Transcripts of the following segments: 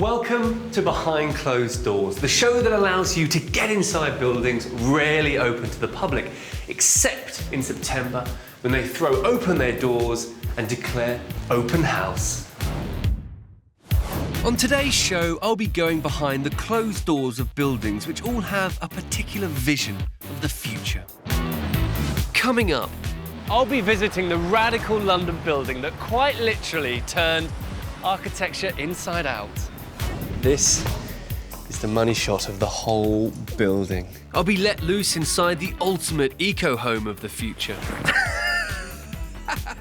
Welcome to Behind Closed Doors, the show that allows you to get inside buildings rarely open to the public, except in September when they throw open their doors and declare open house. On today's show, I'll be going behind the closed doors of buildings which all have a particular vision of the future. Coming up, I'll be visiting the radical London building that quite literally turned architecture inside out. This is the money shot of the whole building. I'll be let loose inside the ultimate eco-home of the future.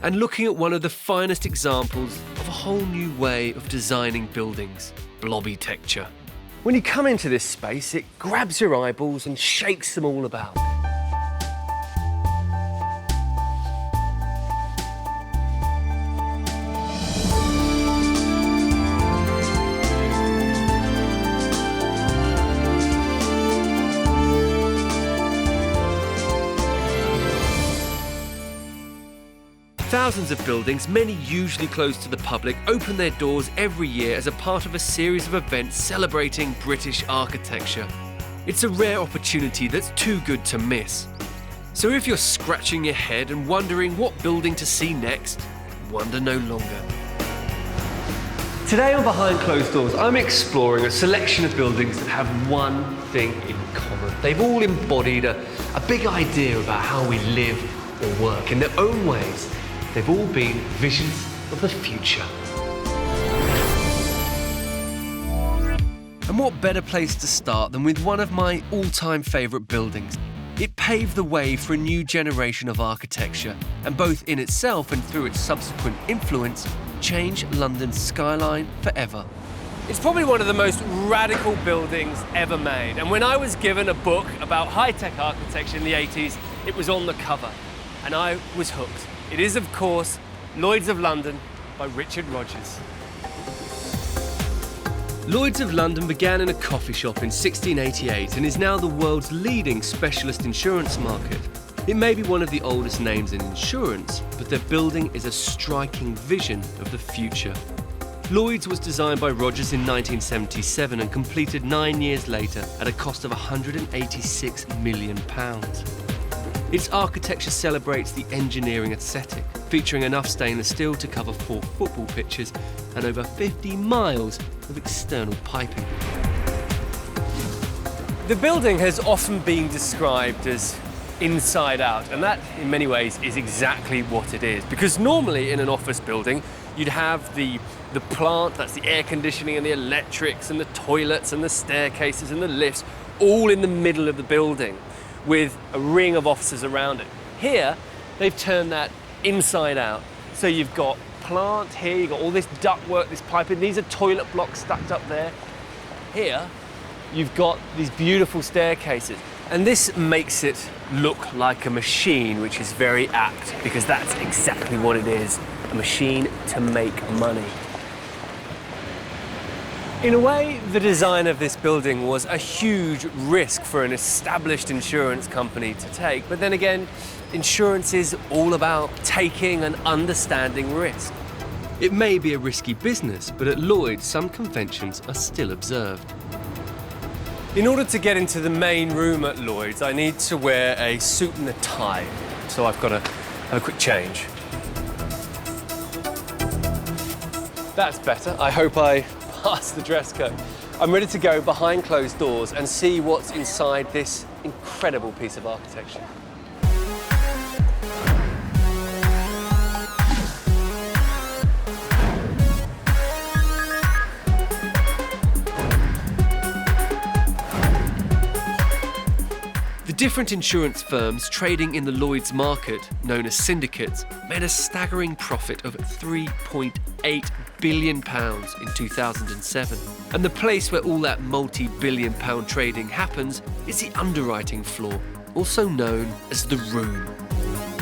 And looking at one of the finest examples of a whole new way of designing buildings, blobby-tecture. When you come into this space, it grabs your eyeballs and shakes them all about. Thousands of buildings, many usually closed to the public, open their doors every year as a part of a series of events celebrating British architecture. It's a rare opportunity that's too good to miss. So if you're scratching your head and wondering what building to see next, wonder no longer. Today on Behind Closed Doors, I'm exploring a selection of buildings that have one thing in common. They've all embodied a big idea about how we live or work in their own ways. They've all been visions of the future. And what better place to start than with one of my all-time favourite buildings? It paved the way for a new generation of architecture, and both in itself and through its subsequent influence, changed London's skyline forever. It's probably one of the most radical buildings ever made, and when I was given a book about high-tech architecture in the 80s, it was on the cover, and I was hooked. It is, of course, Lloyd's of London by Richard Rogers. Lloyd's of London began in a coffee shop in 1688 and is now the world's leading specialist insurance market. It may be one of the oldest names in insurance, but their building is a striking vision of the future. Lloyd's was designed by Rogers in 1977 and completed 9 years later at a cost of £186 million. Its architecture celebrates the engineering aesthetic, featuring enough stainless steel to cover 4 football pitches and over 50 miles of external piping. The building has often been described as inside out, and that in many ways is exactly what it is. Because normally in an office building, you'd have the plant, that's the air conditioning and the electrics and the toilets and the staircases and the lifts, all in the middle of the building, with a ring of offices around it. Here, they've turned that inside out. So you've got plant here, you've got all this ductwork, this piping, these are toilet blocks stacked up there. Here, you've got these beautiful staircases. And this makes it look like a machine, which is very apt, because that's exactly what it is, a machine to make money. In a way, the design of this building was a huge risk for an established insurance company to take. But then again, insurance is all about taking and understanding risk. It may be a risky business, but at Lloyd's, some conventions are still observed. In order to get into the main room at Lloyd's, I need to wear a suit and a tie. So I've got to have a quick change. That's better. I hope I past the dress code. I'm ready to go behind closed doors and see what's inside this incredible piece of architecture. The different insurance firms trading in the Lloyd's market, known as syndicates, made a staggering profit of £3.8 billion in 2007. And the place where all that multi-billion pound trading happens is the underwriting floor, also known as the room.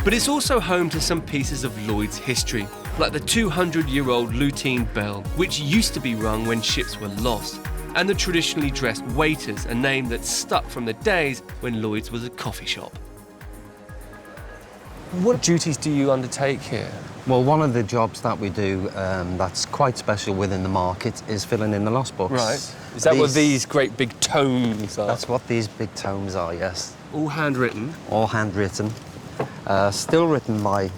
But it's also home to some pieces of Lloyd's history, like the 200-year-old Lutein bell, which used to be rung when ships were lost, and the traditionally dressed waiters, a name that stuck from the days when Lloyd's was a coffee shop. What duties do you undertake here? Well, one of the jobs that we do that's quite special within the market is filling in the lost books. Right. Is that what these great big tomes are? That's what these big tomes are, yes. All handwritten? All handwritten. Still written by...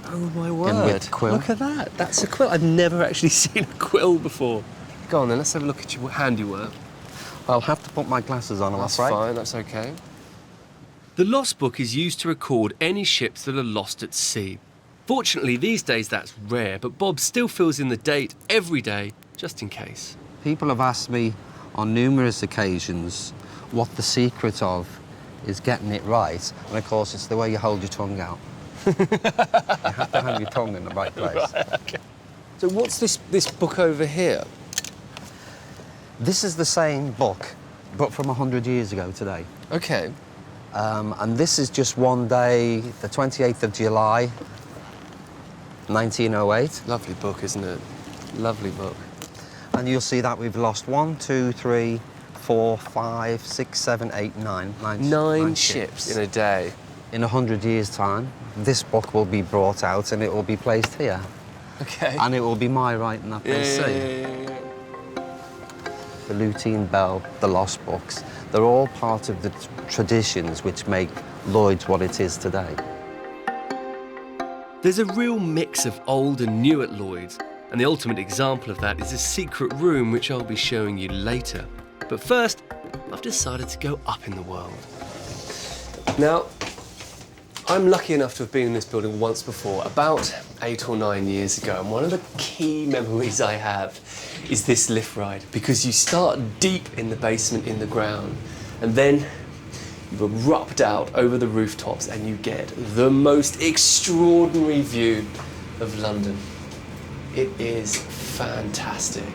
Oh, my word. Quill. Look at that. That's a quill. I've never actually seen a quill before. Go on, then. Let's have a look at your handiwork. I'll have to put my glasses on, I'm afraid. That's fine. That's OK. The lost book is used to record any ships that are lost at sea. Fortunately, these days that's rare, but Bob still fills in the date every day, just in case. People have asked me on numerous occasions what the secret of is getting it right, and of course it's the way you hold your tongue out. You have to have your tongue in the right place. Right, okay. So what's this book over here? This is the same book, but from 100 years ago today. OK. And this is just one day, the 28th of July, 1908. Lovely book, isn't it? Lovely book. And you'll see that we've lost 1, 2, 3, 4, 5, 6, 7, 8, 9. Nine ships in a day. In 100 years' time, this book will be brought out and it will be placed here. OK. And it will be my writing that they see. Yeah. The lutein bell, the lost books, they're all part of the traditions which make Lloyd's what it is today. There's a real mix of old and new at Lloyd's, and the ultimate example of that is a secret room which I'll be showing you later. But first, I've decided to go up in the world. Now, I'm lucky enough to have been in this building once before, about 8 or 9 years ago, and one of the key memories I have is this lift ride, because you start deep in the basement in the ground, and then you erupt out over the rooftops and you get the most extraordinary view of London. It is fantastic.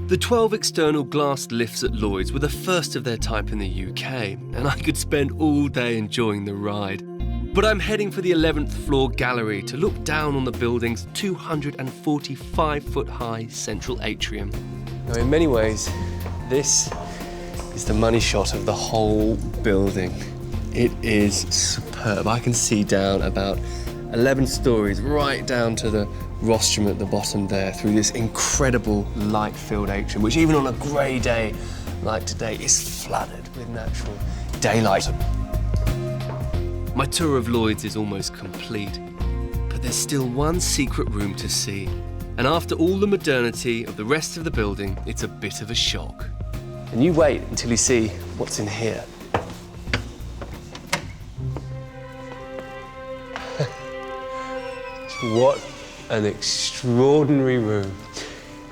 The 12 external glass lifts at Lloyd's were the first of their type in the UK, and I could spend all day enjoying the ride. But I'm heading for the 11th floor gallery to look down on the building's 245-foot high central atrium. Now, in many ways, this is the money shot of the whole building. It is superb. I can see down about 11 stories right down to the rostrum at the bottom there through this incredible light-filled atrium, which even on a grey day like today is flooded with natural daylight. My tour of Lloyd's is almost complete, but there's still one secret room to see. And after all the modernity of the rest of the building, it's a bit of a shock. And you wait until you see what's in here. What an extraordinary room.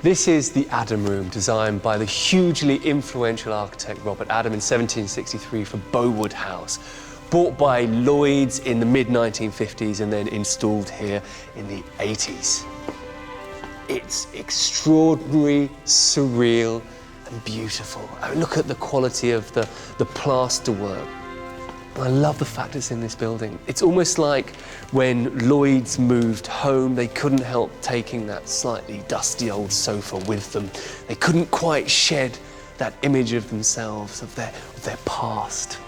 This is the Adam Room, designed by the hugely influential architect Robert Adam in 1763 for Bowood House, bought by Lloyd's in the mid-1950s and then installed here in the 80s. It's extraordinary, surreal, and beautiful. I mean, look at the quality of the plasterwork. I love the fact it's in this building. It's almost like when Lloyd's moved home, they couldn't help taking that slightly dusty old sofa with them. They couldn't quite shed that image of themselves, of their past.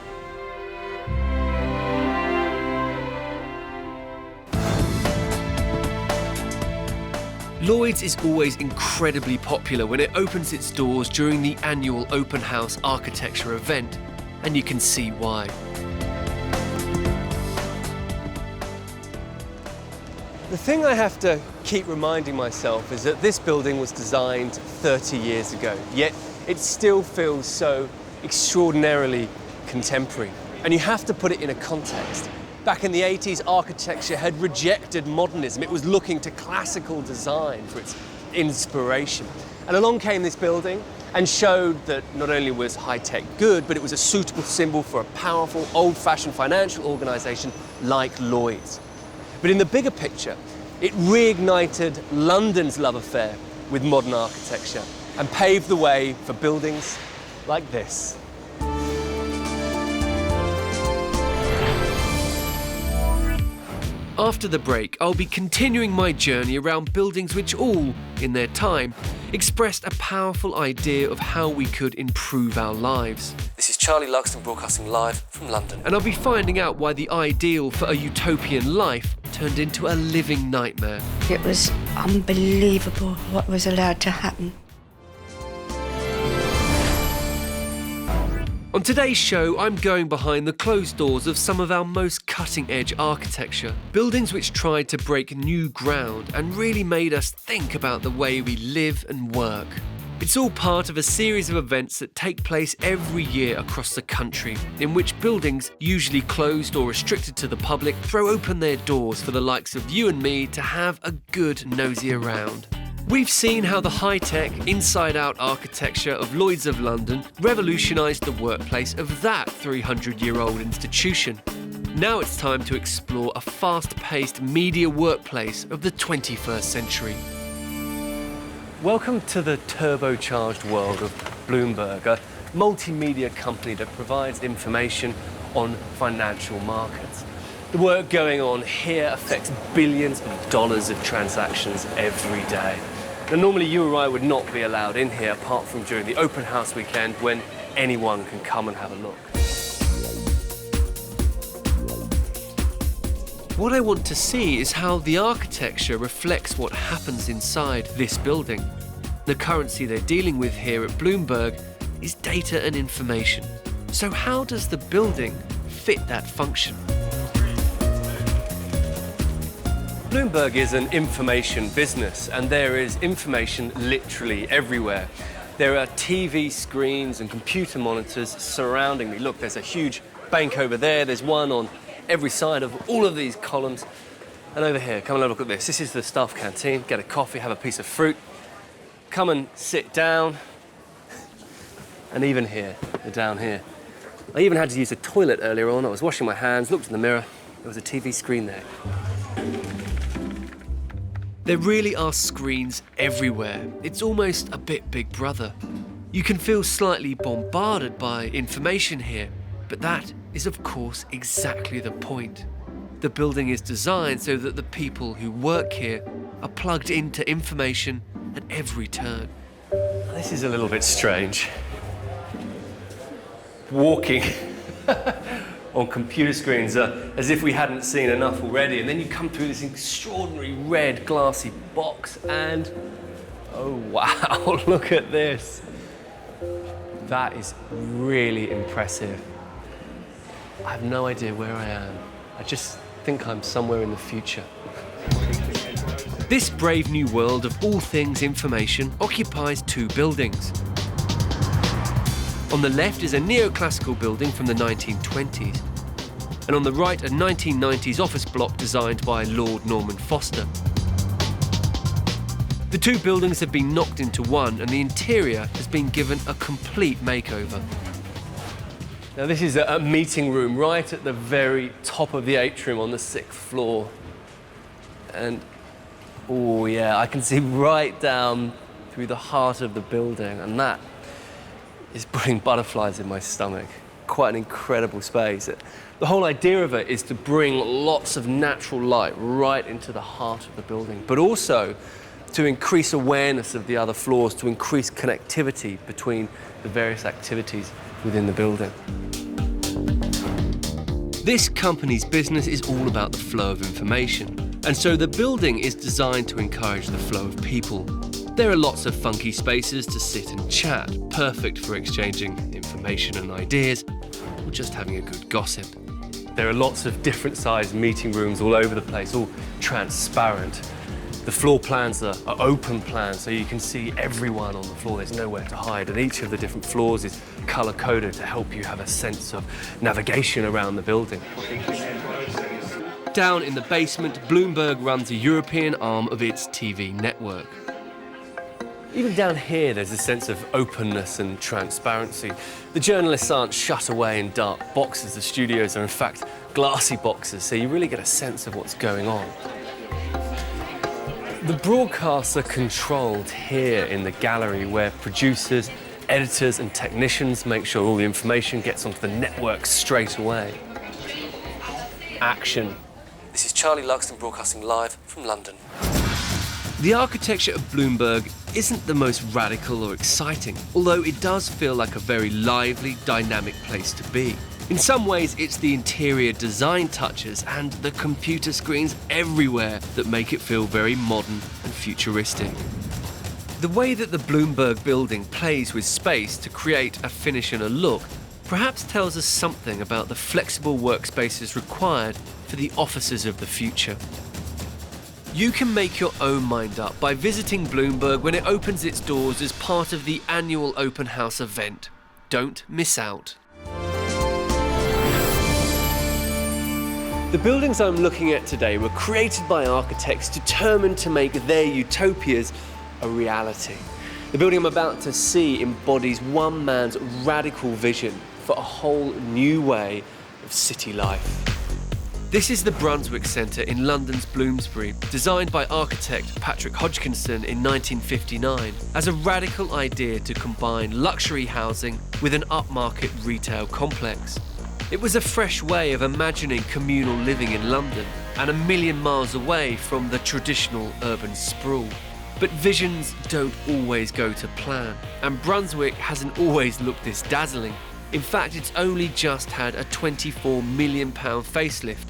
Lloyd's is always incredibly popular when it opens its doors during the annual open house architecture event, and you can see why. The thing I have to keep reminding myself is that this building was designed 30 years ago, yet it still feels so extraordinarily contemporary. And you have to put it in a context. Back in the 80s, architecture had rejected modernism. It was looking to classical design for its inspiration. And along came this building and showed that not only was high-tech good, but it was a suitable symbol for a powerful, old-fashioned financial organisation like Lloyd's. But in the bigger picture, it reignited London's love affair with modern architecture and paved the way for buildings like this. After the break, I'll be continuing my journey around buildings which all, in their time, expressed a powerful idea of how we could improve our lives. This is Charlie Luxton broadcasting live from London. And I'll be finding out why the ideal for a utopian life turned into a living nightmare. It was unbelievable what was allowed to happen. On today's show, I'm going behind the closed doors of some of our most cutting-edge architecture. Buildings which tried to break new ground and really made us think about the way we live and work. It's all part of a series of events that take place every year across the country, in which buildings, usually closed or restricted to the public, throw open their doors for the likes of you and me to have a good nosy around. We've seen how the high-tech, inside-out architecture of Lloyd's of London revolutionised the workplace of that 300-year-old institution. Now it's time to explore a fast-paced media workplace of the 21st century. Welcome to the turbocharged world of Bloomberg, a multimedia company that provides information on financial markets. The work going on here affects billions of dollars of transactions every day. Now, normally you or I would not be allowed in here apart from during the open house weekend when anyone can come and have a look. What I want to see is how the architecture reflects what happens inside this building. The currency they're dealing with here at Bloomberg is data and information. So how does the building fit that function? Bloomberg is an information business, and there is information literally everywhere. There are TV screens and computer monitors surrounding me. Look, there's a huge bank over there. There's one on every side of all of these columns. And over here, come and have a look at this. This is the staff canteen. Get a coffee, have a piece of fruit. Come and sit down. And even here, down here. I even had to use the toilet earlier on. I was washing my hands, looked in the mirror. There was a TV screen there. There really are screens everywhere. It's almost a bit Big Brother. You can feel slightly bombarded by information here, but that is of course exactly the point. The building is designed so that the people who work here are plugged into information at every turn. This is a little bit strange. Walking on computer screens as if we hadn't seen enough already, and then you come through this extraordinary red glassy box and oh wow, look at this. That is really impressive. I have no idea where I am. I just think I'm somewhere in the future. This brave new world of all things information occupies two buildings. On the left is a neoclassical building from the 1920s, and on the right a 1990s office block designed by Lord Norman Foster. The two buildings have been knocked into one, and the interior has been given a complete makeover. Now this is a meeting room right at the very top of the atrium on the 6th floor. And oh yeah, I can see right down through the heart of the building, and that is putting butterflies in my stomach. Quite an incredible space. The whole idea of it is to bring lots of natural light right into the heart of the building, but also to increase awareness of the other floors, to increase connectivity between the various activities within the building. This company's business is all about the flow of information, and so the building is designed to encourage the flow of people. There are lots of funky spaces to sit and chat, perfect for exchanging information and ideas, or just having a good gossip. There are lots of different sized meeting rooms all over the place, all transparent. The floor plans are open plans, so you can see everyone on the floor. There's nowhere to hide, and each of the different floors is color-coded to help you have a sense of navigation around the building. Down in the basement, Bloomberg runs a European arm of its TV network. Even down here, there's a sense of openness and transparency. The journalists aren't shut away in dark boxes. The studios are, in fact, glassy boxes, so you really get a sense of what's going on. The broadcasts are controlled here in the gallery, where producers, editors and technicians make sure all the information gets onto the network straight away. Action. This is Charlie Luxton broadcasting live from London. The architecture of Bloomberg isn't the most radical or exciting, although it does feel like a very lively, dynamic place to be. In some ways, it's the interior design touches and the computer screens everywhere that make it feel very modern and futuristic. The way that the Bloomberg building plays with space to create a finish and a look perhaps tells us something about the flexible workspaces required for the offices of the future. You can make your own mind up by visiting Bloomberg when it opens its doors as part of the annual open house event. Don't miss out. The buildings I'm looking at today were created by architects determined to make their utopias a reality. The building I'm about to see embodies one man's radical vision for a whole new way of city life. This is the Brunswick Centre in London's Bloomsbury, designed by architect Patrick Hodgkinson in 1959 as a radical idea to combine luxury housing with an upmarket retail complex. It was a fresh way of imagining communal living in London and a million miles away from the traditional urban sprawl. But visions don't always go to plan, and Brunswick hasn't always looked this dazzling. In fact, it's only just had a £24 million facelift.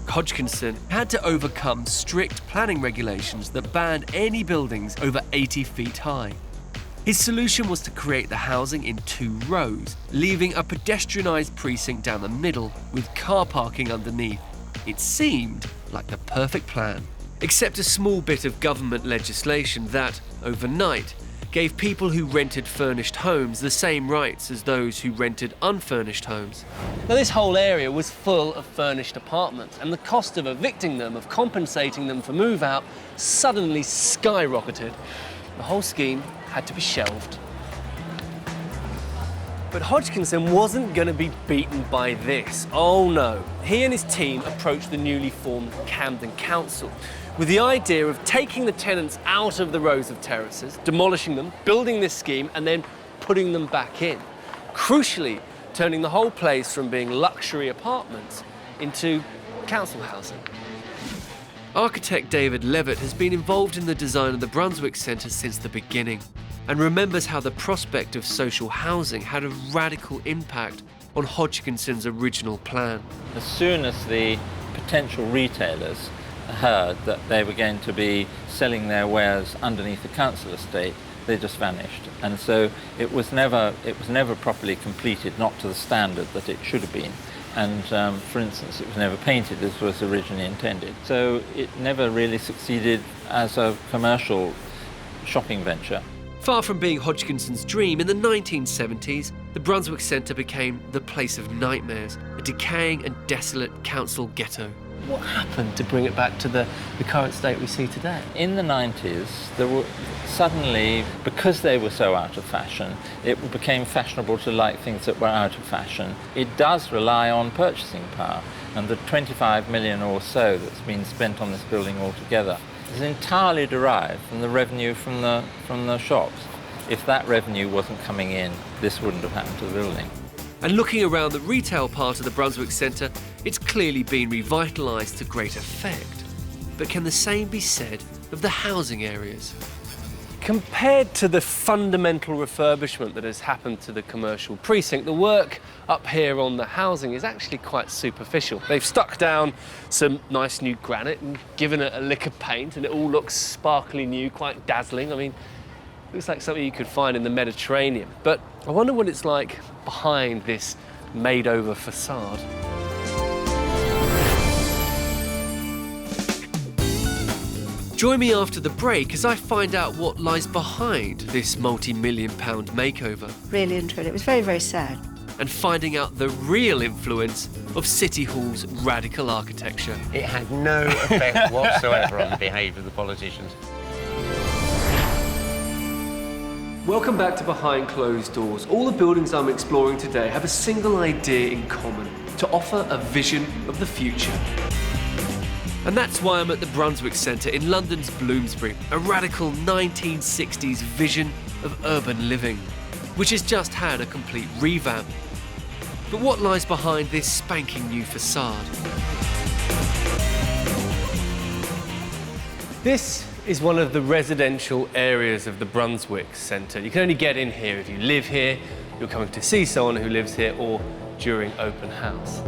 Hodgkinson had to overcome strict planning regulations that banned any buildings over 80 feet high. His solution was to create the housing in 2 rows, leaving a pedestrianised precinct down the middle with car parking underneath. It seemed like the perfect plan, except a small bit of government legislation that, overnight, gave people who rented furnished homes the same rights as those who rented unfurnished homes. Now, this whole area was full of furnished apartments, and the cost of evicting them, of compensating them for move out, suddenly skyrocketed. The whole scheme had to be shelved. But Hodgkinson wasn't going to be beaten by this. Oh no. He and his team approached the newly formed Camden Council with the idea of taking the tenants out of the rows of terraces, demolishing them, building this scheme, and then putting them back in. Crucially, turning the whole place from being luxury apartments into council housing. Architect David Levitt has been involved in the design of the Brunswick Centre since the beginning and remembers how the prospect of social housing had a radical impact on Hodgkinson's original plan. As soon as the potential retailers heard that they were going to be selling their wares underneath the council estate, they just vanished. And so it was never properly completed, not to the standard that it should have been. And for instance, it was never painted as was originally intended. So it never really succeeded as a commercial shopping venture. Far from being Hodgkinson's dream, in the 1970s, the Brunswick Centre became the place of nightmares, a decaying and desolate council ghetto. What happened to bring it back to the current state we see today? In the 90s, there were suddenly, because they were so out of fashion, it became fashionable to like things that were out of fashion. It does rely on purchasing power, and the 25 million or so that's been spent on this building altogether is entirely derived from the revenue from the shops. If that revenue wasn't coming in, this wouldn't have happened to the building. And looking around the retail part of the Brunswick Centre, it's clearly been revitalised to great effect. But can the same be said of the housing areas? Compared to the fundamental refurbishment that has happened to the commercial precinct, the work up here on the housing is actually quite superficial. They've stuck down some nice new granite and given it a lick of paint, and it all looks sparkly new, quite dazzling. I mean, looks like something you could find in the Mediterranean. But I wonder what it's like behind this made-over facade. Join me after the break as I find out what lies behind this multi-million-pound makeover. Really and truly. It was very, very sad. And finding out the real influence of City Hall's radical architecture. It had no effect whatsoever on the behaviour of the politicians. Welcome back to Behind Closed Doors. All the buildings I'm exploring today have a single idea in common: to offer a vision of the future. And that's why I'm at the Brunswick Centre in London's Bloomsbury, a radical 1960s vision of urban living, which has just had a complete revamp. But what lies behind this spanking new facade? This is one of the residential areas of the Brunswick Centre. You can only get in here if you live here you're coming to see someone who lives here or during open house.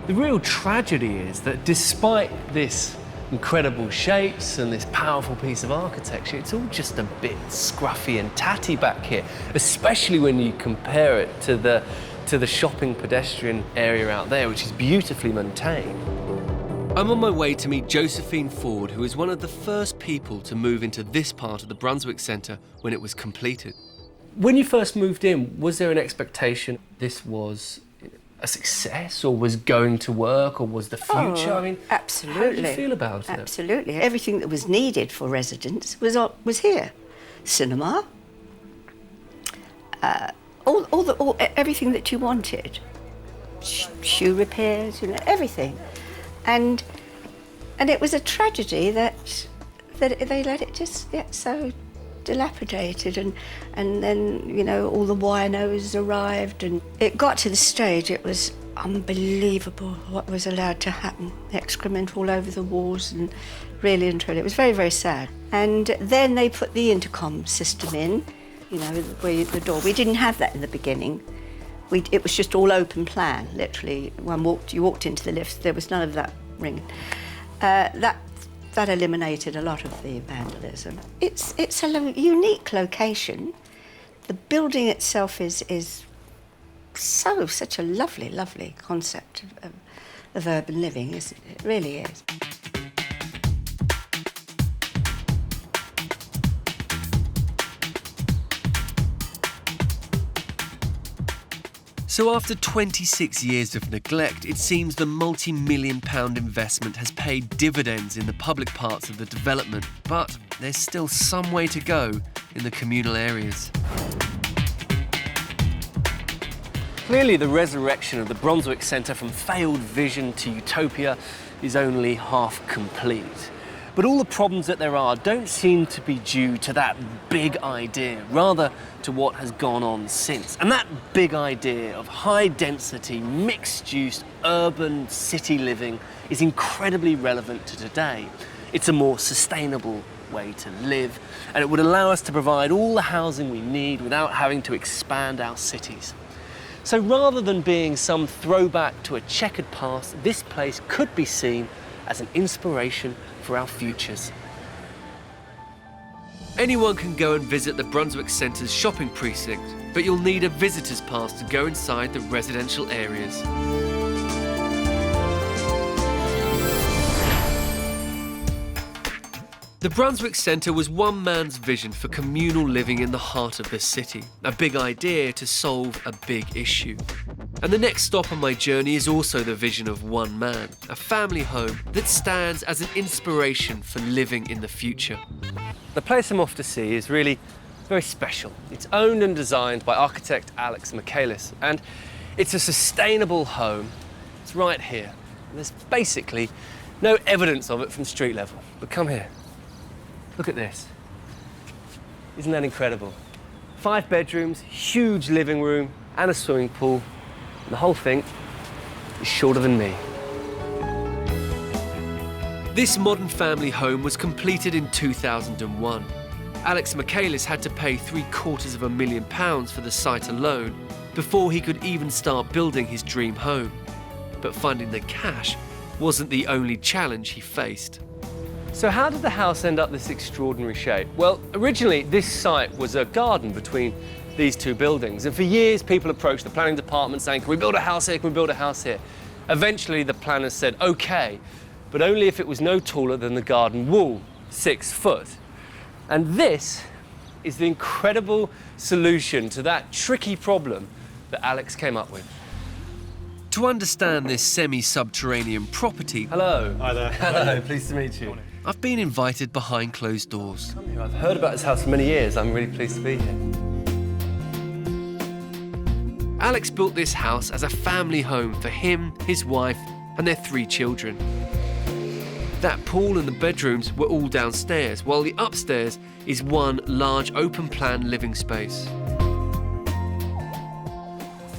The real tragedy is that despite this incredible shapes and this powerful piece of architecture, it's all just a bit scruffy and tatty back here, especially when you compare it to the shopping pedestrian area out there, which is beautifully maintained. I'm on my way to meet Josephine Ford, who is one of the first people to move into this part of the Brunswick Centre when it was completed. When you first moved in, was there an expectation this was a success, or was going to work, or was the future? Oh, I mean, absolutely. How did you feel about it? Absolutely. Everything that was needed for residents was here. Cinema, everything that you wanted. Shoe repairs, everything. And it was a tragedy that they let it just get so dilapidated, and then all the winos arrived, and it got to the stage it was unbelievable what was allowed to happen. Excrement all over the walls, and really and truly it was very, very sad. And then they put the intercom system in, where the door. We didn't have that in the beginning. It was just all open plan, literally. You walked into the lift, there was none of that ringing. That eliminated a lot of the vandalism. It's a unique location. The building itself is such a lovely concept of urban living. It really is. So after 26 years of neglect, it seems the multi-million-pound investment has paid dividends in the public parts of the development, but there's still some way to go in the communal areas. Clearly, the resurrection of the Brunswick Centre from failed vision to utopia is only half complete. But all the problems that there are don't seem to be due to that big idea, rather to what has gone on since. And that big idea of high-density, mixed-use, urban city living is incredibly relevant to today. It's a more sustainable way to live, and it would allow us to provide all the housing we need without having to expand our cities. So rather than being some throwback to a checkered past, this place could be seen as an inspiration for our futures. Anyone can go and visit the Brunswick Centre's shopping precinct, but you'll need a visitor's pass to go inside the residential areas. The Brunswick Centre was one man's vision for communal living in the heart of the city, a big idea to solve a big issue. And the next stop on my journey is also the vision of one man, a family home that stands as an inspiration for living in the future. The place I'm off to see is really very special. It's owned and designed by architect Alex Michaelis, and it's a sustainable home. It's right here. There's basically no evidence of it from street level, but come here. Look at this. Isn't that incredible? 5 bedrooms, huge living room, and a swimming pool. And the whole thing is shorter than me. This modern family home was completed in 2001. Alex Michaelis had to pay £750,000 for the site alone before he could even start building his dream home. But finding the cash wasn't the only challenge he faced. So how did the house end up this extraordinary shape? Well, originally this site was a garden between these two buildings, and for years people approached the planning department saying, can we build a house here, can we build a house here? Eventually the planners said, okay, but only if it was no taller than the garden wall, 6 foot. And this is the incredible solution to that tricky problem that Alex came up with. To understand this semi-subterranean property... Hello. Hi there. Hello, pleased to meet you. Morning. I've been invited behind closed doors. Come here. I've heard about this house for many years. I'm really pleased to be here. Alex built this house as a family home for him, his wife, and their 3 children. That pool and the bedrooms were all downstairs, while the upstairs is one large open-plan living space.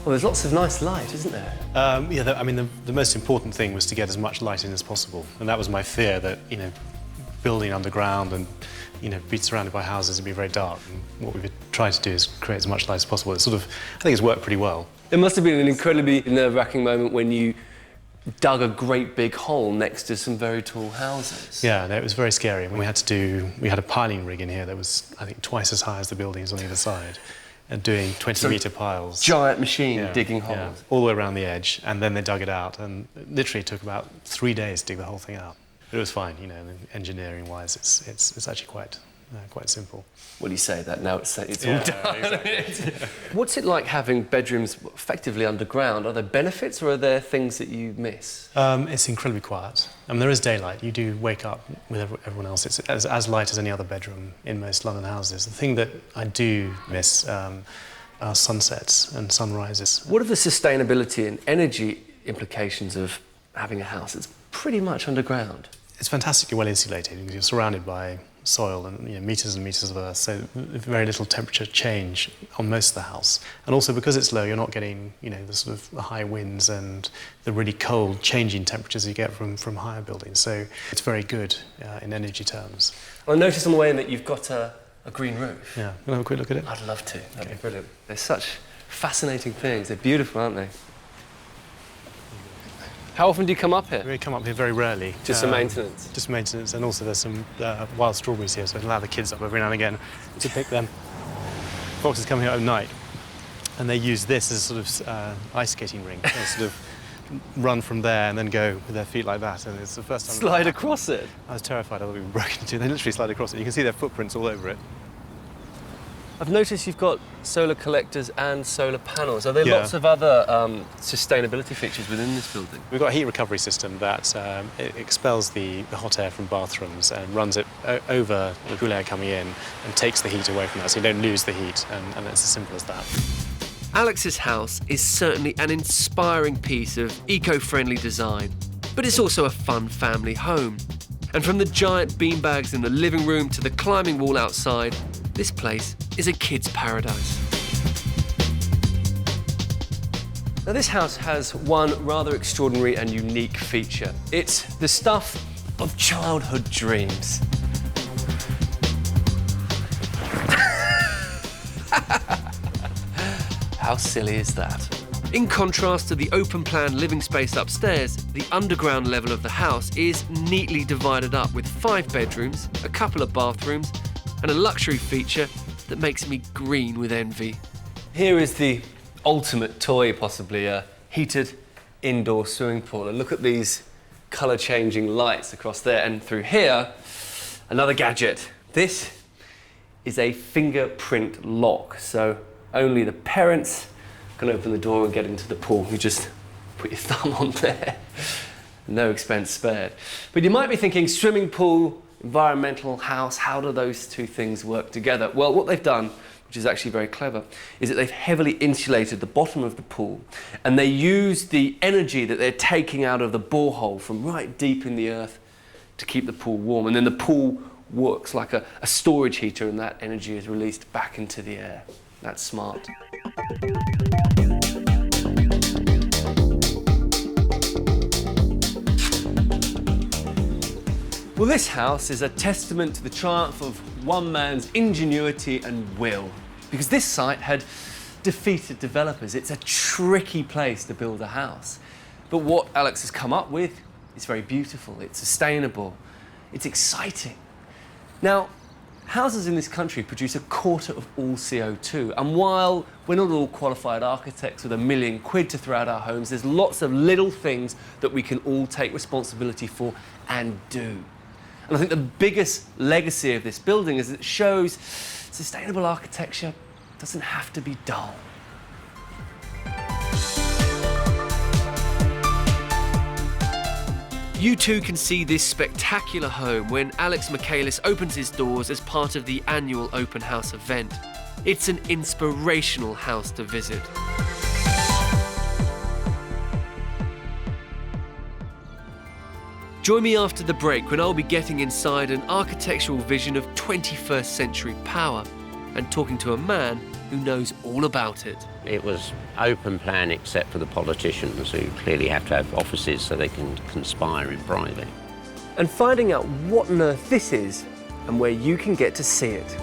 Well, there's lots of nice light, isn't there? I mean, the most important thing was to get as much light in as possible, and that was my fear that, you know, building underground and, you know, be surrounded by houses and be very dark. And what we've tried to do is create as much light as possible. It's sort of, I think it's worked pretty well. It must have been an incredibly nerve-wracking moment when you dug a great big hole next to some very tall houses. Yeah, no, it was very scary. We had a piling rig in here that was, I think, twice as high as the buildings on either side, and doing 20-metre piles. Giant machine digging holes. All the way around the edge, and then they dug it out, and it literally took about 3 days to dig the whole thing out. But it was fine, you know, engineering-wise, it's actually quite simple. What do you say that now it's all done? Exactly. What's it like having bedrooms effectively underground? Are there benefits or are there things that you miss? It's incredibly quiet. I mean, there is daylight. You do wake up with everyone else. It's as light as any other bedroom in most London houses. The thing that I do miss are sunsets and sunrises. What are the sustainability and energy implications of having a house that's pretty much underground? It's fantastically well insulated because you're surrounded by soil and, you know, meters and meters of earth, so very little temperature change on most of the house. And also because it's low, you're not getting, you know, the sort of the high winds and the really cold changing temperatures you get from higher buildings. So it's very good in energy terms. I noticed on the way in that you've got a green roof. Yeah, we'll have a quick look at it. I'd love to. That'd be brilliant. They're such fascinating things. They're beautiful, aren't they? How often do you come up here? We come up here very rarely. Just for maintenance? Just maintenance, and also there's some wild strawberries here, so I allow the kids up every now and again to pick them. Foxes come here at night, and they use this as a sort of ice skating rink. They sort of run from there and then go with their feet like that, and it's the first time... Slide across it? I was terrified I thought we'd be broken into. They literally slide across it. You can see their footprints all over it. I've noticed you've got solar collectors and solar panels. Are there lots of other sustainability features within this building? We've got a heat recovery system that it expels the hot air from bathrooms and runs it over the cool air coming in and takes the heat away from that, so you don't lose the heat, and it's as simple as that. Alex's house is certainly an inspiring piece of eco-friendly design, but it's also a fun family home. And from the giant beanbags in the living room to the climbing wall outside, this place is a kid's paradise. Now, this house has one rather extraordinary and unique feature. It's the stuff of childhood dreams. How silly is that? In contrast to the open-plan living space upstairs, the underground level of the house is neatly divided up with 5 bedrooms, a couple of bathrooms, and a luxury feature that makes me green with envy. Here is the ultimate toy, possibly, a heated indoor swimming pool. And look at these colour-changing lights across there. And through here, another gadget. This is a fingerprint lock, so only the parents can open the door and get into the pool. You just put your thumb on there. No expense spared. But you might be thinking, swimming pool, environmental house, how do those two things work together? Well, what they've done, which is actually very clever, is that they've heavily insulated the bottom of the pool, and they use the energy that they're taking out of the borehole from right deep in the earth to keep the pool warm. And then the pool works like a storage heater, and that energy is released back into the air. That's smart. Well, this house is a testament to the triumph of one man's ingenuity and will, because this site had defeated developers. It's a tricky place to build a house. But what Alex has come up with is very beautiful, it's sustainable, it's exciting. Now, houses in this country produce 1/4 of all CO2, and while we're not all qualified architects with £1 million to throw at our homes, there's lots of little things that we can all take responsibility for and do. And I think the biggest legacy of this building is that it shows sustainable architecture doesn't have to be dull. You too can see this spectacular home when Alex Michaelis opens his doors as part of the annual open house event. It's an inspirational house to visit. Join me after the break when I'll be getting inside an architectural vision of 21st century power and talking to a man who knows all about it. It was open plan except for the politicians, who clearly have to have offices so they can conspire in private. And finding out what on earth this is and where you can get to see it.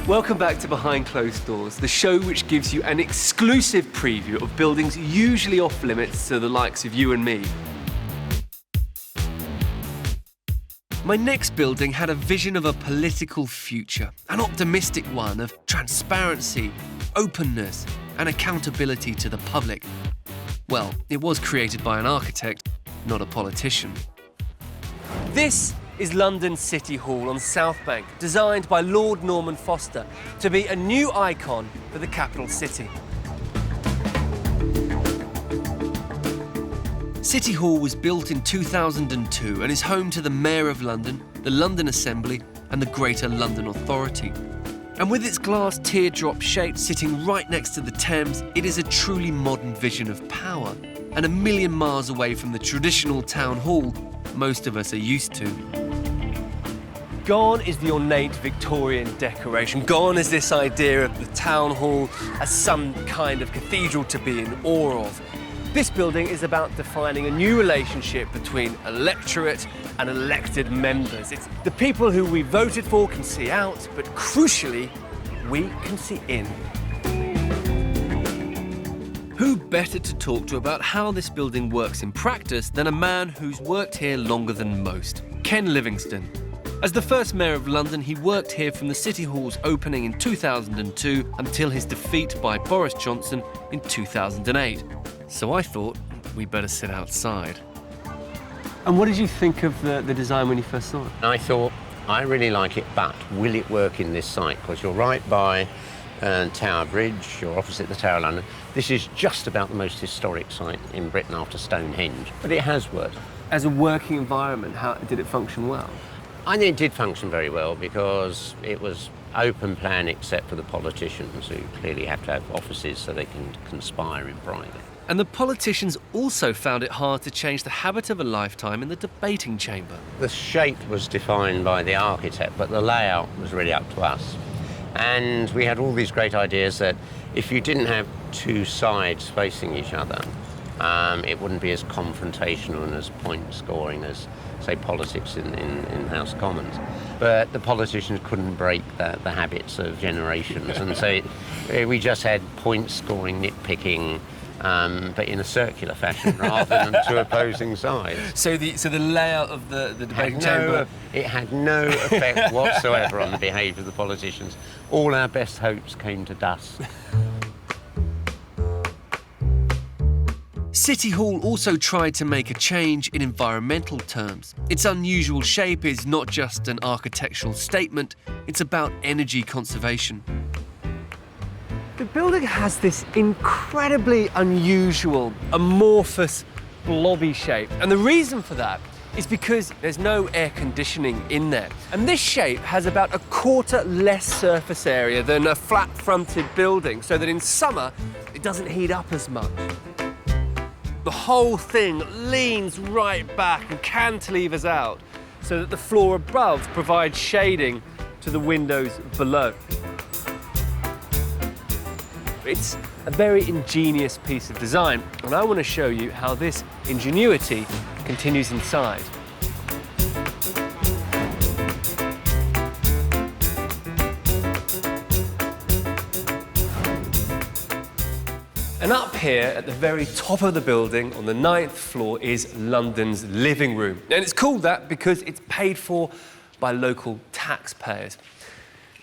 Welcome back to Behind Closed Doors, the show which gives you an exclusive preview of buildings usually off limits to the likes of you and me. My next building had a vision of a political future, an optimistic one of transparency, openness, and accountability to the public. Well, it was created by an architect, not a politician. This is London City Hall on South Bank, designed by Lord Norman Foster to be a new icon for the capital city. City Hall was built in 2002 and is home to the Mayor of London, the London Assembly and the Greater London Authority. And with its glass teardrop shape sitting right next to the Thames, it is a truly modern vision of power and a million miles away from the traditional town hall most of us are used to. Gone is the ornate Victorian decoration. Gone is this idea of the town hall as some kind of cathedral to be in awe of. This building is about defining a new relationship between electorate and elected members. It's the people who we voted for can see out, but crucially, we can see in. Who better to talk to about how this building works in practice than a man who's worked here longer than most, Ken Livingstone. As the first Mayor of London, he worked here from the City Hall's opening in 2002 until his defeat by Boris Johnson in 2008. So I thought we'd better sit outside. And what did you think of the design when you first saw it? I thought, I really like it, but will it work in this site? Because you're right by Tower Bridge, you're opposite the Tower of London. This is just about the most historic site in Britain after Stonehenge, but it has worked. As a working environment, how did it function well? I think it did function very well because it was open plan except for the politicians, who clearly have to have offices so they can conspire in private. And the politicians also found it hard to change the habit of a lifetime in the debating chamber. The shape was defined by the architect, but the layout was really up to us. And we had all these great ideas that if you didn't have two sides facing each other, it wouldn't be as confrontational and as point scoring as, say, politics in House of Commons. But the politicians couldn't break the habits of generations, and so we just had point scoring, nitpicking, but in a circular fashion rather than to opposing sides. So the layout of the debating chamber... It had no effect whatsoever on the behaviour of the politicians. All our best hopes came to dust. City Hall also tried to make a change in environmental terms. Its unusual shape is not just an architectural statement, it's about energy conservation. The building has this incredibly unusual, amorphous, blobby shape. And the reason for that is because there's no air conditioning in there. And this shape has about a quarter less surface area than a flat-fronted building, so that in summer, it doesn't heat up as much. The whole thing leans right back and cantilevers out, so that the floor above provides shading to the windows below. It's a very ingenious piece of design, and I want to show you how this ingenuity continues inside. And up here at the very top of the building on the 9th floor is London's living room. And it's called that because it's paid for by local taxpayers.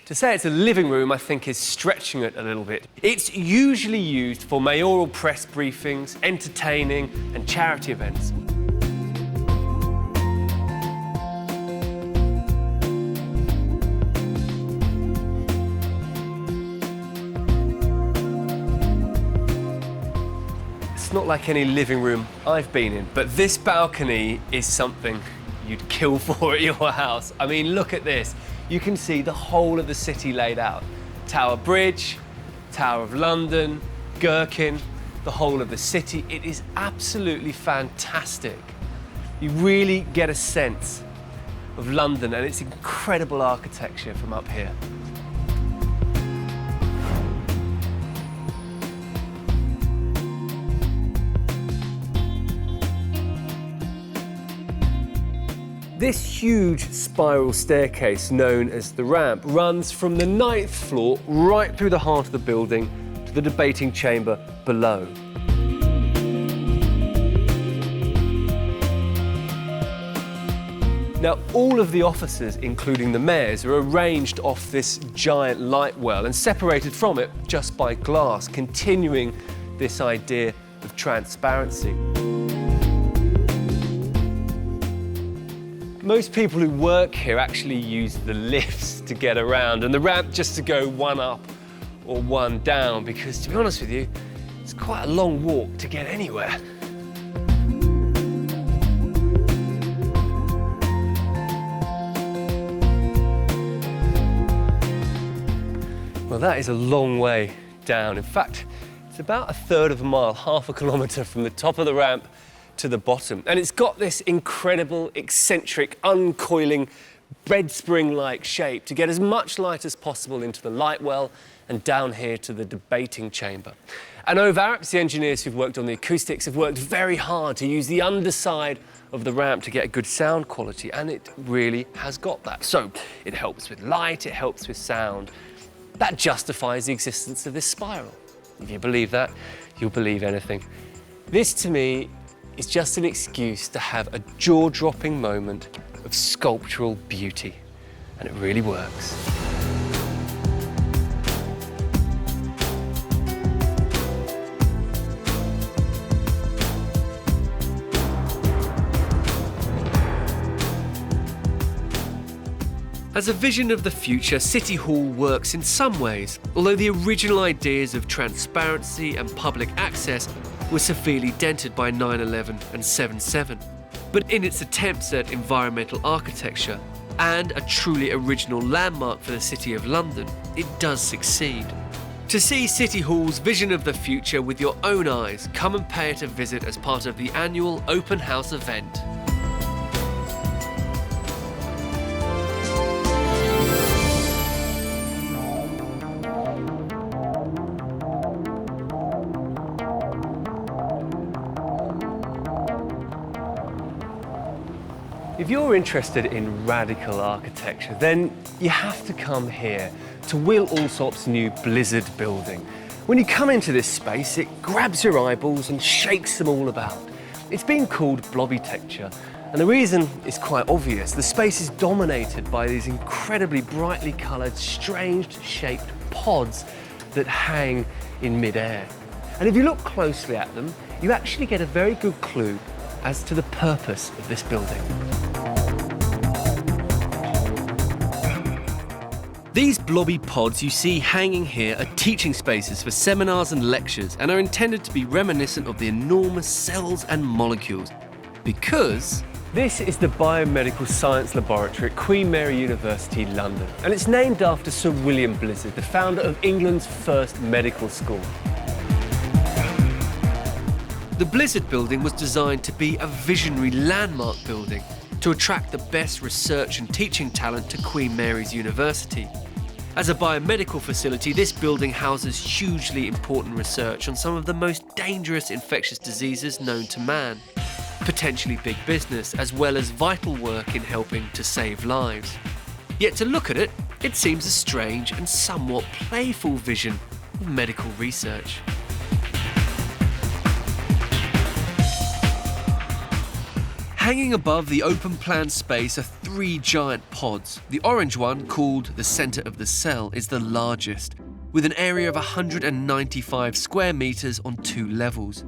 To say it's a living room, I think, is stretching it a little bit. It's usually used for mayoral press briefings, entertaining, and charity events. It's not like any living room I've been in, but this balcony is something you'd kill for at your house. I mean, look at this. You can see the whole of the city laid out. Tower Bridge, Tower of London, Gherkin, the whole of the city. It is absolutely fantastic. You really get a sense of London and its incredible architecture from up here. This huge spiral staircase, known as the ramp, runs from the 9th floor right through the heart of the building to the debating chamber below. Now, all of the offices, including the mayor's, are arranged off this giant light well and separated from it just by glass, continuing this idea of transparency. Most people who work here actually use the lifts to get around and the ramp just to go one up or one down, because to be honest with you, it's quite a long walk to get anywhere. Well, that is a long way down. In fact, it's about 1/3 of a mile, half a kilometre from the top of the ramp to the bottom. And it's got this incredible, eccentric, uncoiling, bread spring-like shape to get as much light as possible into the light well and down here to the debating chamber. And OVARPS, the engineers who've worked on the acoustics, have worked very hard to use the underside of the ramp to get a good sound quality, and it really has got that. So it helps with light, it helps with sound. That justifies the existence of this spiral. If you believe that, you'll believe anything. This, to me, is just an excuse to have a jaw-dropping moment of sculptural beauty, and it really works. As a vision of the future, City Hall works in some ways, although the original ideas of transparency and public access were severely dented by 9/11 and 7/7. But in its attempts at environmental architecture and a truly original landmark for the City of London, it does succeed. To see City Hall's vision of the future with your own eyes, come and pay it a visit as part of the annual open house event. If you're interested in radical architecture, then you have to come here to Will Alsop's new Blizzard building. When you come into this space, it grabs your eyeballs and shakes them all about. It's been called blobbytecture, and the reason is quite obvious. The space is dominated by these incredibly brightly coloured, strange-shaped pods that hang in mid-air. And if you look closely at them, you actually get a very good clue as to the purpose of this building. These blobby pods you see hanging here are teaching spaces for seminars and lectures and are intended to be reminiscent of the enormous cells and molecules. Because this is the Biomedical Science Laboratory at Queen Mary University, London. And it's named after Sir William Blizzard, the founder of England's first medical school. The Blizzard building was designed to be a visionary landmark building to attract the best research and teaching talent to Queen Mary's University. As a biomedical facility, this building houses hugely important research on some of the most dangerous infectious diseases known to man, potentially big business, as well as vital work in helping to save lives. Yet to look at it, it seems a strange and somewhat playful vision of medical research. Hanging above the open-plan space are 3 giant pods. The orange one, called the centre of the cell, is the largest, with an area of 195 square metres on 2 levels.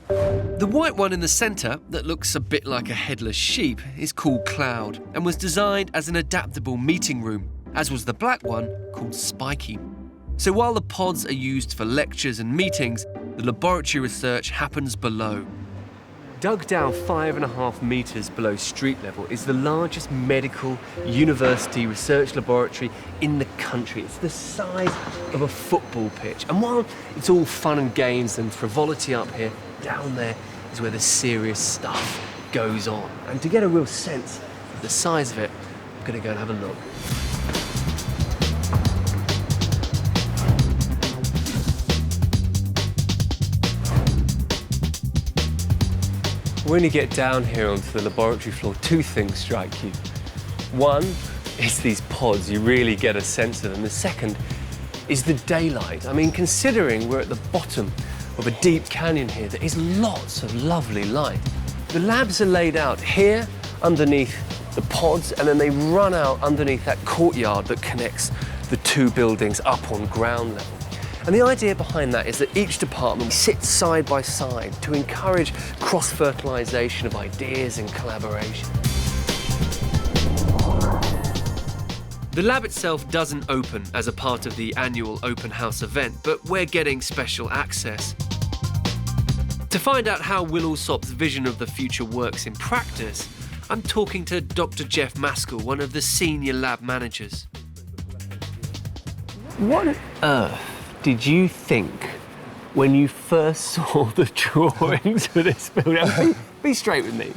The white one in the centre, that looks a bit like a headless sheep, is called Cloud and was designed as an adaptable meeting room, as was the black one, called Spiky. So while the pods are used for lectures and meetings, the laboratory research happens below. Dug down 5.5 metres below street level is the largest medical university research laboratory in the country. It's the size of a football pitch. And while it's all fun and games and frivolity up here, down there is where the serious stuff goes on. And to get a real sense of the size of it, I'm going to go and have a look. When you get down here onto the laboratory floor, two things strike you. One is these pods, you really get a sense of them. The second is the daylight. I mean, considering we're at the bottom of a deep canyon here, there is lots of lovely light. The labs are laid out here underneath the pods, and then they run out underneath that courtyard that connects the two buildings up on ground level. And the idea behind that is that each department sits side by side to encourage cross-fertilisation of ideas and collaboration. The lab itself doesn't open as a part of the annual open house event, but we're getting special access. To find out how Will Alsop's vision of the future works in practice, I'm talking to Dr. Jeff Maskell, one of the senior lab managers. What on earth did you think when you first saw the drawings for this building? Be straight with me.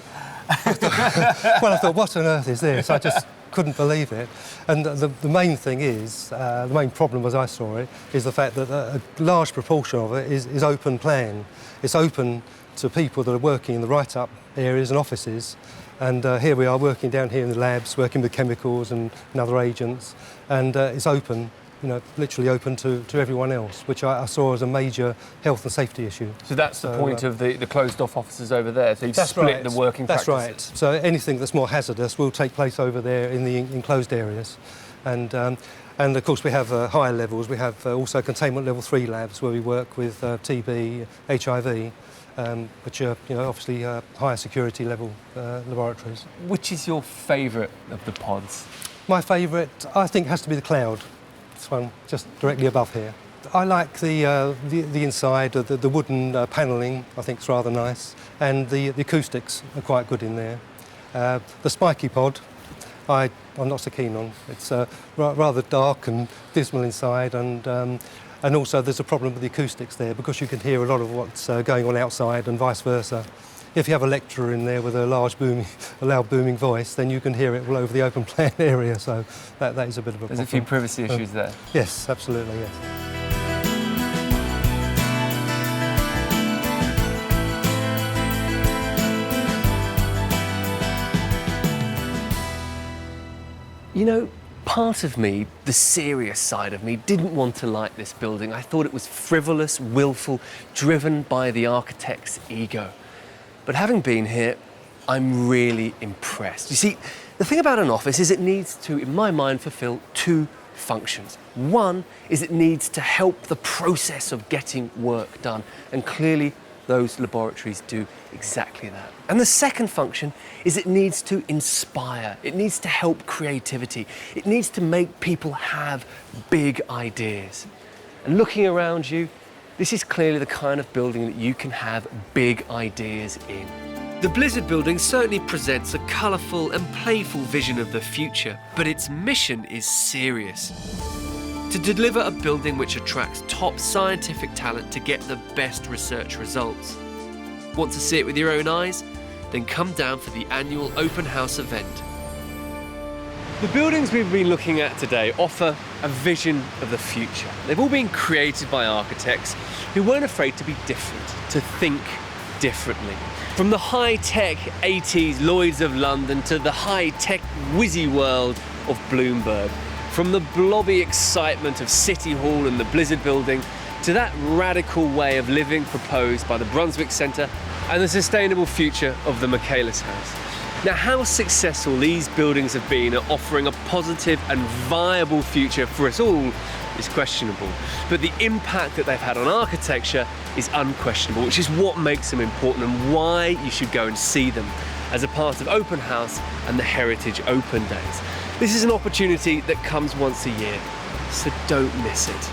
Well, I thought, what on earth is this? I just couldn't believe it. And the main thing is, the main problem as I saw it, is the fact that a large proportion of it is open plan. It's open to people that are working in the write-up areas and offices. And here we are working down here in the labs, working with chemicals and other agents. And it's open, you know, literally open to everyone else, which I saw as a major health and safety issue. So that's the point of the closed-off offices over there, so you've split right. the working That's practices. right. So anything that's more hazardous will take place over there in the enclosed areas. And of course we have higher levels. We have also containment level 3 labs where we work with TB, HIV, which are, you know, obviously higher security level laboratories. Which is your favourite of the pods? My favourite, I think, has to be the cloud. This one, just directly above here. I like the inside, the wooden panelling. I think it's rather nice, and the acoustics are quite good in there. The spiky pod, I'm not so keen on. It's rather dark and dismal inside, and also there's a problem with the acoustics there because you can hear a lot of what's going on outside and vice versa. If you have a lecturer in there with a loud booming voice, then you can hear it all over the open plan area, so that is a bit of a problem. There's a few privacy issues there. Yes, absolutely, yes. You know, part of me, the serious side of me, didn't want to like this building. I thought it was frivolous, willful, driven by the architect's ego. But having been here, I'm really impressed. You see, the thing about an office is it needs to, in my mind, fulfill two functions. One is it needs to help the process of getting work done, and clearly those laboratories do exactly that. And the second function is it needs to inspire. It needs to help creativity. It needs to make people have big ideas. And looking around you, this is clearly the kind of building that you can have big ideas in. The Blizzard building certainly presents a colourful and playful vision of the future, but its mission is serious. To deliver a building which attracts top scientific talent to get the best research results. Want to see it with your own eyes? Then come down for the annual open house event. The buildings we've been looking at today offer a vision of the future. They've all been created by architects who weren't afraid to be different, to think differently. From the high-tech 80s Lloyds of London to the high-tech whizzy world of Bloomberg. From the blobby excitement of City Hall and the Blizzard building to that radical way of living proposed by the Brunswick Centre and the sustainable future of the Michaelis House. Now, how successful these buildings have been at offering a positive and viable future for us all is questionable. But the impact that they've had on architecture is unquestionable, which is what makes them important and why you should go and see them as a part of Open House and the Heritage Open Days. This is an opportunity that comes once a year, so don't miss it.